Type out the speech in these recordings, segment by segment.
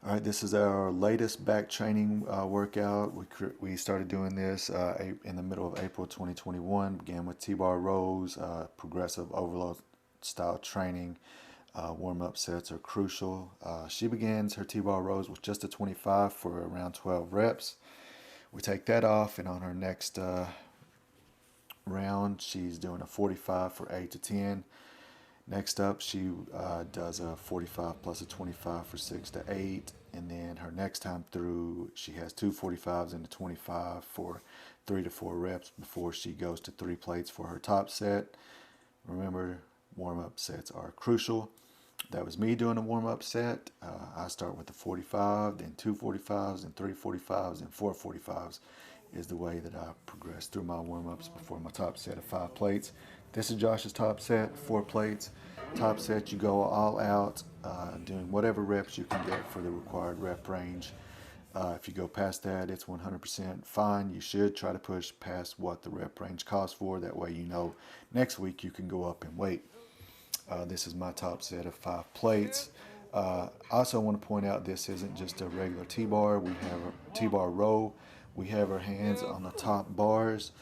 All right, this is our latest back training workout. We started doing this in the middle of April 2021. Began with T-bar rows, progressive overload style training. Warm-up sets are crucial. She begins her T-bar rows with just a 25 for around 12 reps. We take that off, and on her next round, she's doing a 45 for 8 to 10. Next up, she does a 45 plus a 25 for 6 to 8. And then her next time through, she has two 45s and a 25 for 3 to 4 reps before she goes to 3 plates for her top set. Remember, warm-up sets are crucial. That was me doing a warm-up set. I start with the 45, then 2 45s, then 3 45s, and 4 45s is the way that I progress through my warm-ups before my top set of 5 plates. This is Josh's top set, 4 plates. Top set, you go all out, doing whatever reps you can get for the required rep range. If you go past that, it's 100% fine. You should try to push past what the rep range calls for. That way you know next week you can go up in weight. This is my top set of 5 plates. I also want to point out this isn't just a regular T-bar. We have a T-bar row. We have our hands on the top bars,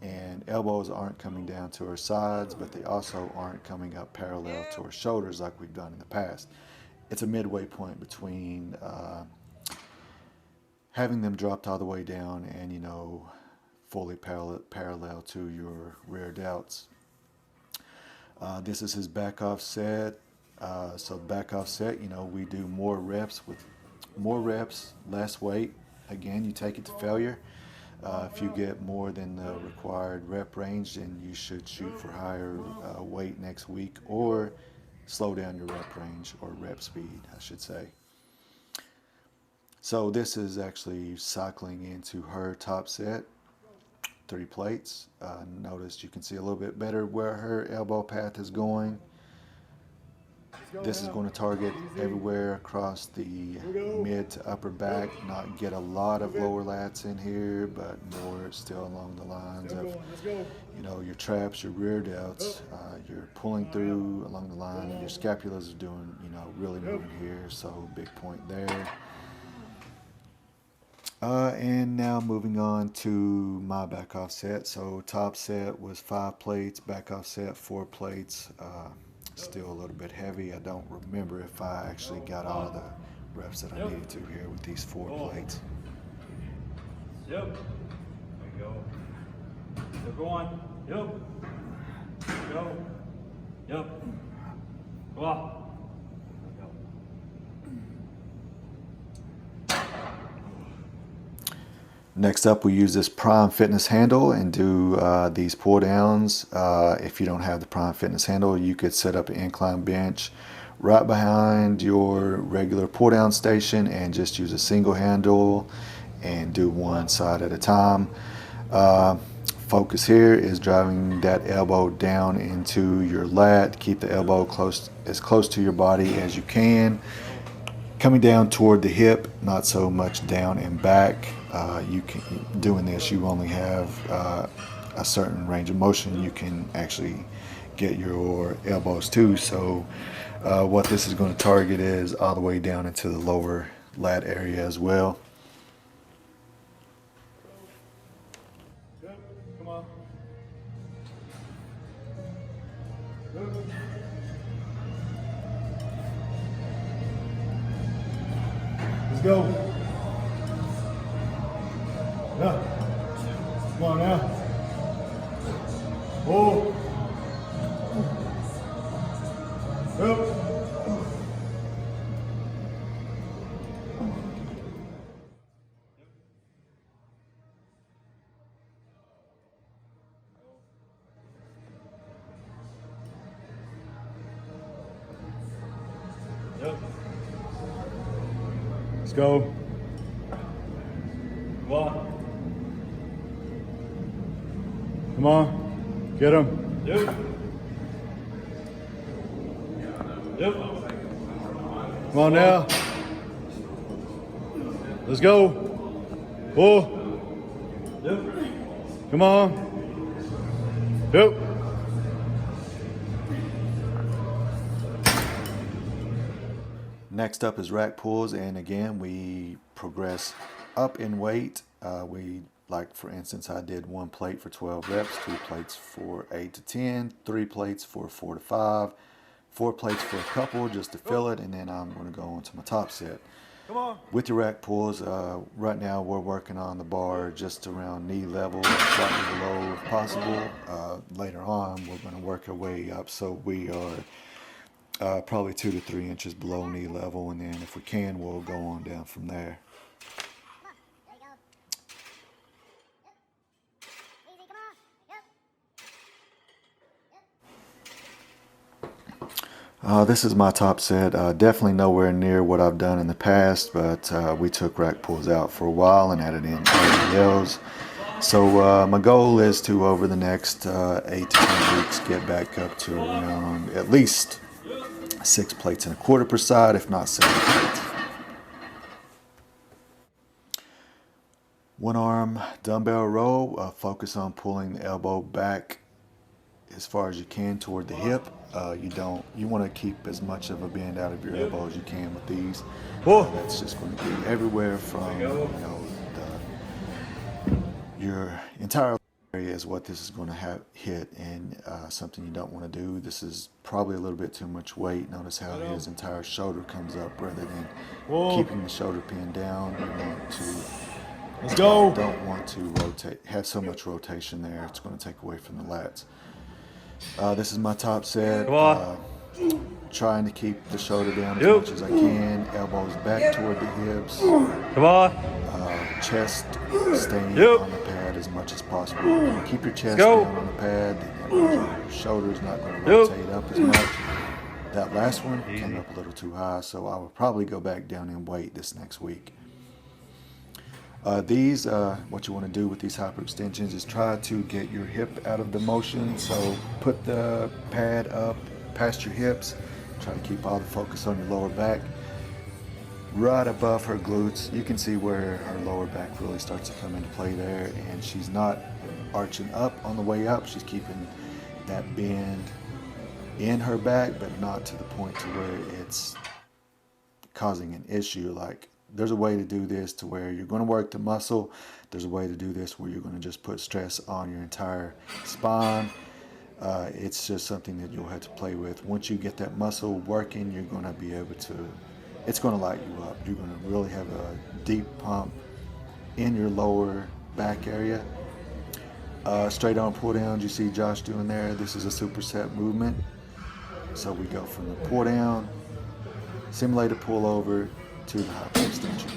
and elbows aren't coming down to our sides, but they also aren't coming up parallel to our shoulders like we've done in the past. It's a midway point between having them dropped all the way down and, fully parallel to your rear delts. This is his back off set. So back off set, we do more reps with more reps, less weight. Again, you take it to failure. If you get more than the required rep range, then you should shoot for higher weight next week, or slow down your rep range, or rep speed, I should say. So this is actually cycling into her top set, 3 plates. Notice you can see a little bit better where her elbow path is going. This is going to target everywhere across the mid to upper back, not get a lot of lower lats in here, but more still along the lines of, your traps, your rear delts. You're pulling through along the line, and your scapulas are doing, really moving here, so big point there. And now moving on to my back off set. So top set was 5 plates, back off set 4 plates. Still a little bit heavy. I don't remember if I actually got all the reps that I needed to here with these 4 plates. Yep. There you go. Still going. Yep. Go. Yep. Go on. Next up, we use this Prime Fitness handle and do these pull downs. If you don't have the Prime Fitness handle, you could set up an incline bench right behind your regular pull down station and just use a single handle and do one side at a time. Focus here is driving that elbow down into your lat. Keep the elbow as close to your body as you can. Coming down toward the hip, not so much down and back. Doing this, you only have a certain range of motion you can actually get your elbows to. So what this is going to target is all the way down into the lower lat area as well. Come on. Let's go. Yeah. Come on now. Oh. Yep. Yep. Let's go. Come on. Come on. Get him. Yep. Yep. Come on now. Let's go. Pull. Yep. Come on. Yep. Next up is rack pulls, and again we progress up in weight. Like for instance, I did 1 plate for 12 reps, 2 plates for 8 to 10, 3 plates for 4 to 5, 4 plates for a couple just to fill it, and then I'm going to go on to my top set. Come on. With your rack pulls, right now we're working on the bar just around knee level, slightly below if possible. Later on, we're going to work our way up, so we are probably 2 to 3 inches below knee level, and then if we can, we'll go on down from there. This is my top set. Definitely nowhere near what I've done in the past, but we took rack pulls out for a while and added in RDLs. So my goal is to, over the next 8 to 10 weeks, get back up to around at least 6 plates and a quarter per side, if not 7 plates. One arm dumbbell row. Focus on pulling the elbow back as far as you can toward the hip. You want to keep as much of a bend out of your elbow as you can with these. That's just going to be everywhere from your entire area is what this is going to hit, and something you don't want to do. This is probably a little bit too much weight. Notice how his entire shoulder comes up rather than keeping the shoulder pin down. You want to don't want to rotate, have so much rotation there. It's going to take away from the lats. This is my top set. Trying to keep the shoulder down as much as I can. Elbows back toward the hips. Come on. Chest staying on the pad as much as possible. Keep your chest down on the pad. Your shoulder's not going to rotate up as much. That last one came up a little too high, so I will probably go back down in weight this next week. What you want to do with these hyperextensions is try to get your hip out of the motion. So put the pad up past your hips. Try to keep all the focus on your lower back. Right above her glutes, you can see where her lower back really starts to come into play there. And she's not arching up on the way up. She's keeping that bend in her back, but not to the point to where it's causing an issue. Like, there's a way to do this to where you're going to work the muscle. There's a way to do this where you're going to just put stress on your entire spine. It's just something that you'll have to play with. Once you get that muscle working, you're going to be able to, it's going to light you up. You're going to really have a deep pump in your lower back area. Straight arm pull downs, you see Josh doing there. This is a superset movement. So we go from the pull down, simulate a pull over, to the hyperextension.